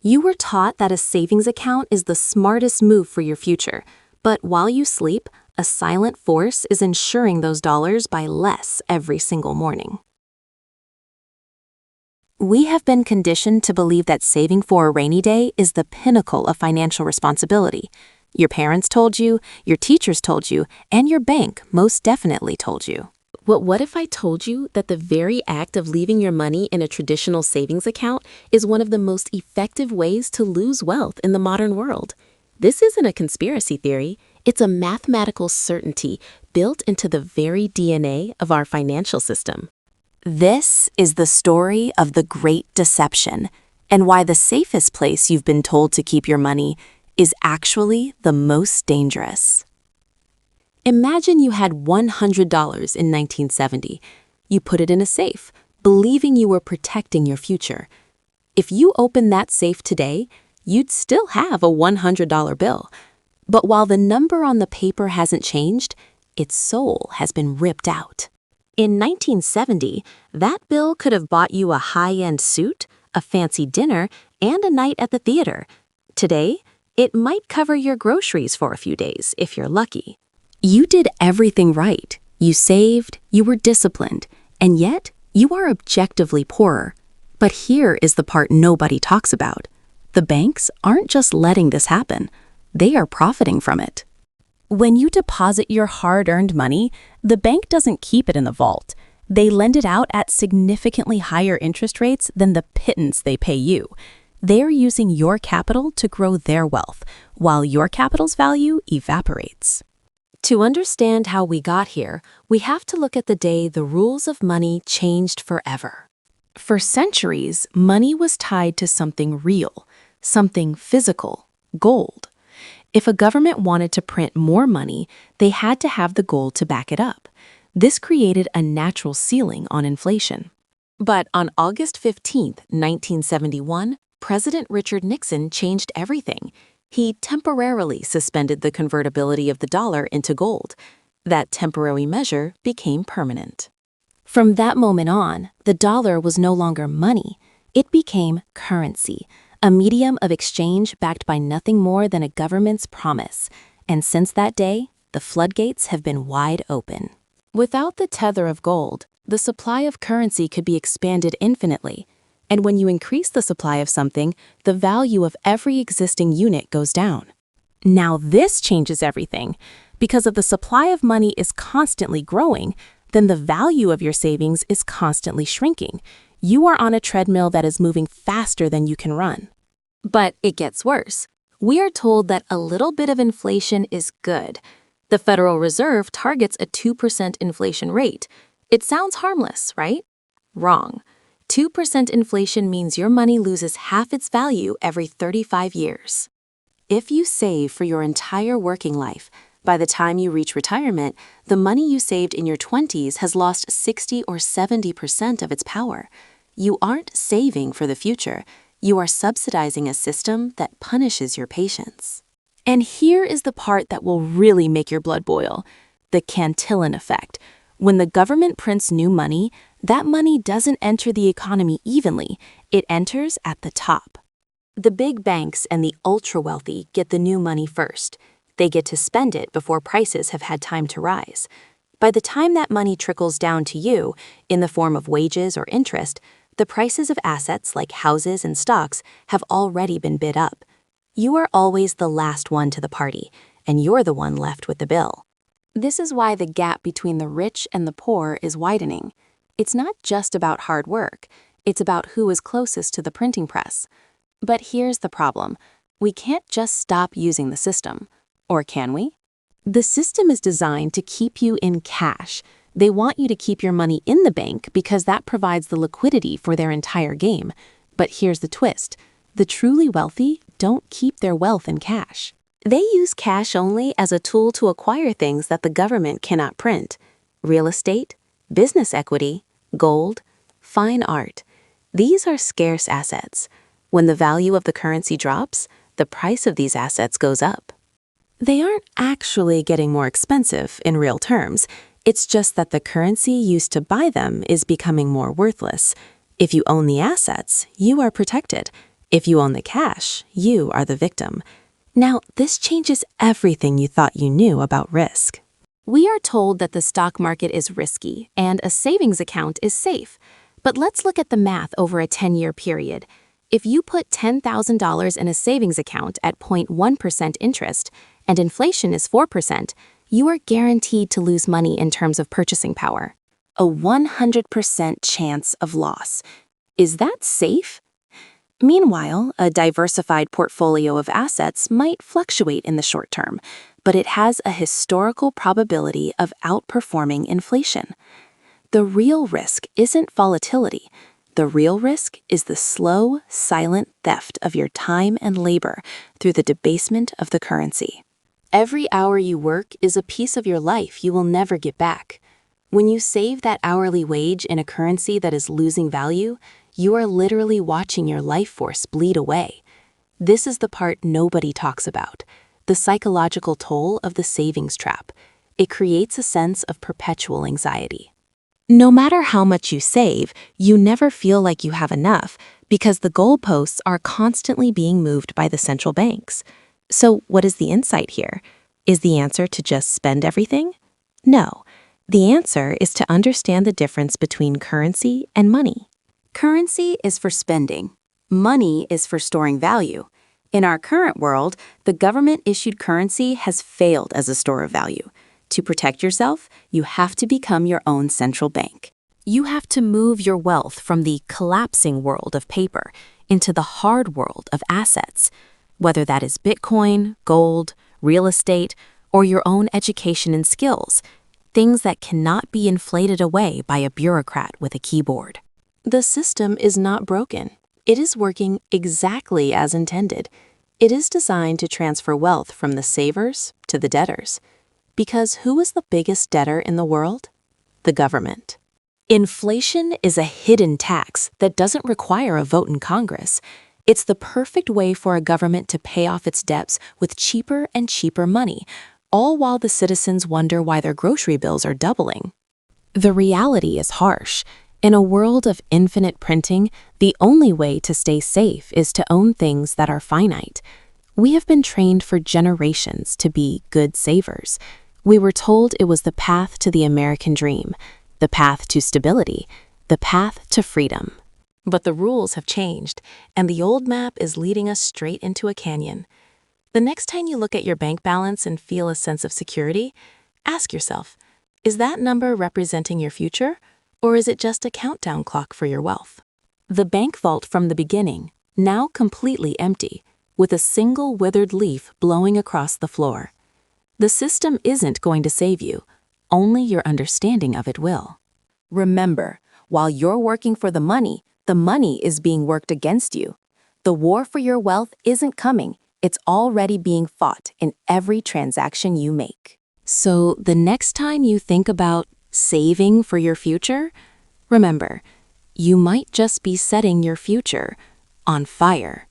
You were taught that a savings account is the smartest move for your future, but while you sleep, a silent force is ensuring those dollars buy less every single morning. We have been conditioned to believe that saving for a rainy day is the pinnacle of financial responsibility. Your parents told you, your teachers told you, and your bank most definitely told you. But what if I told you that the very act of leaving your money in a traditional savings account is one of the most effective ways to lose wealth in the modern world? This isn't a conspiracy theory. It's a mathematical certainty built into the very DNA of our financial system. This is the story of the Great Deception and why the safest place you've been told to keep your money is actually the most dangerous. Imagine you had $100 in 1970. You put it in a safe, believing you were protecting your future. If you open that safe today, you'd still have a $100 bill. But while the number on the paper hasn't changed, its soul has been ripped out. In 1970, that bill could have bought you a high-end suit, a fancy dinner, and a night at the theater. Today, it might cover your groceries for a few days if you're lucky. You did everything right. You saved, you were disciplined, and yet you are objectively poorer. But here is the part nobody talks about. The banks aren't just letting this happen. They are profiting from it. When you deposit your hard-earned money, the bank doesn't keep it in the vault. They lend it out at significantly higher interest rates than the pittance they pay you. They're using your capital to grow their wealth, while your capital's value evaporates. To understand how we got here, we have to look at the day the rules of money changed forever. For centuries, money was tied to something real, something physical, gold. If a government wanted to print more money, they had to have the gold to back it up. This created a natural ceiling on inflation. But on August 15, 1971, President Richard Nixon changed everything. He temporarily suspended the convertibility of the dollar into gold. That temporary measure became permanent. From that moment on, the dollar was no longer money. It became currency, a medium of exchange backed by nothing more than a government's promise. And since that day, the floodgates have been wide open. Without the tether of gold, the supply of currency could be expanded infinitely. And when you increase the supply of something, the value of every existing unit goes down. Now this changes everything. Because if the supply of money is constantly growing, then the value of your savings is constantly shrinking. You are on a treadmill that is moving faster than you can run. But it gets worse. We are told that a little bit of inflation is good. The Federal Reserve targets a 2% inflation rate. It sounds harmless, right? Wrong. 2% inflation means your money loses half its value every 35 years. If you save for your entire working life, by the time you reach retirement, the money you saved in your 20s has lost 60 or 70% of its power. You aren't saving for the future. You are subsidizing a system that punishes your patience. And here is the part that will really make your blood boil: the Cantillon effect. When the government prints new money, that money doesn't enter the economy evenly. It enters at the top. The big banks and the ultra-wealthy get the new money first. They get to spend it before prices have had time to rise. By the time that money trickles down to you, in the form of wages or interest, the prices of assets like houses and stocks have already been bid up. You are always the last one to the party, and you're the one left with the bill. This is why the gap between the rich and the poor is widening. It's not just about hard work. It's about who is closest to the printing press. But here's the problem. We can't just stop using the system. Or can we? The system is designed to keep you in cash. They want you to keep your money in the bank because that provides the liquidity for their entire game. But here's the twist. The truly wealthy don't keep their wealth in cash. They use cash only as a tool to acquire things that the government cannot print: real estate, business equity, gold, fine art. These are scarce assets. When the value of the currency drops, the price of these assets goes up. They aren't actually getting more expensive in real terms. It's just that the currency used to buy them is becoming more worthless. If you own the assets, you are protected. If you own the cash, you are the victim. Now, this changes everything you thought you knew about risk. We are told that the stock market is risky and a savings account is safe. But let's look at the math over a 10-year period. If you put $10,000 in a savings account at 0.1% interest and inflation is 4%, you are guaranteed to lose money in terms of purchasing power. A 100% chance of loss. Is that safe? Meanwhile, a diversified portfolio of assets might fluctuate in the short term, but it has a historical probability of outperforming inflation. The real risk isn't volatility. The real risk is the slow, silent theft of your time and labor through the debasement of the currency. Every hour you work is a piece of your life you will never get back. When you save that hourly wage in a currency that is losing value, you are literally watching your life force bleed away. This is the part nobody talks about, the psychological toll of the savings trap. It creates a sense of perpetual anxiety. No matter how much you save, you never feel like you have enough because the goalposts are constantly being moved by the central banks. So what is the insight here? Is the answer to just spend everything? No. The answer is to understand the difference between currency and money. Currency is for spending. Money is for storing value. In our current world, the government-issued currency has failed as a store of value. To protect yourself, you have to become your own central bank. You have to move your wealth from the collapsing world of paper into the hard world of assets, whether that is Bitcoin, gold, real estate, or your own education and skills, things that cannot be inflated away by a bureaucrat with a keyboard. The system is not broken. It is working exactly as intended. It is designed to transfer wealth from the savers to the debtors. Because who is the biggest debtor in the world? The government. Inflation is a hidden tax that doesn't require a vote in Congress. It's the perfect way for a government to pay off its debts with cheaper and cheaper money, all while the citizens wonder why their grocery bills are doubling. The reality is harsh. In a world of infinite printing, the only way to stay safe is to own things that are finite. We have been trained for generations to be good savers. We were told it was the path to the American dream, the path to stability, the path to freedom. But the rules have changed, and the old map is leading us straight into a canyon. The next time you look at your bank balance and feel a sense of security, ask yourself, is that number representing your future? Or is it just a countdown clock for your wealth? The bank vault from the beginning, now completely empty, with a single withered leaf blowing across the floor. The system isn't going to save you. Only your understanding of it will. Remember, while you're working for the money is being worked against you. The war for your wealth isn't coming. It's already being fought in every transaction you make. So the next time you think about saving for your future, remember, you might just be setting your future on fire.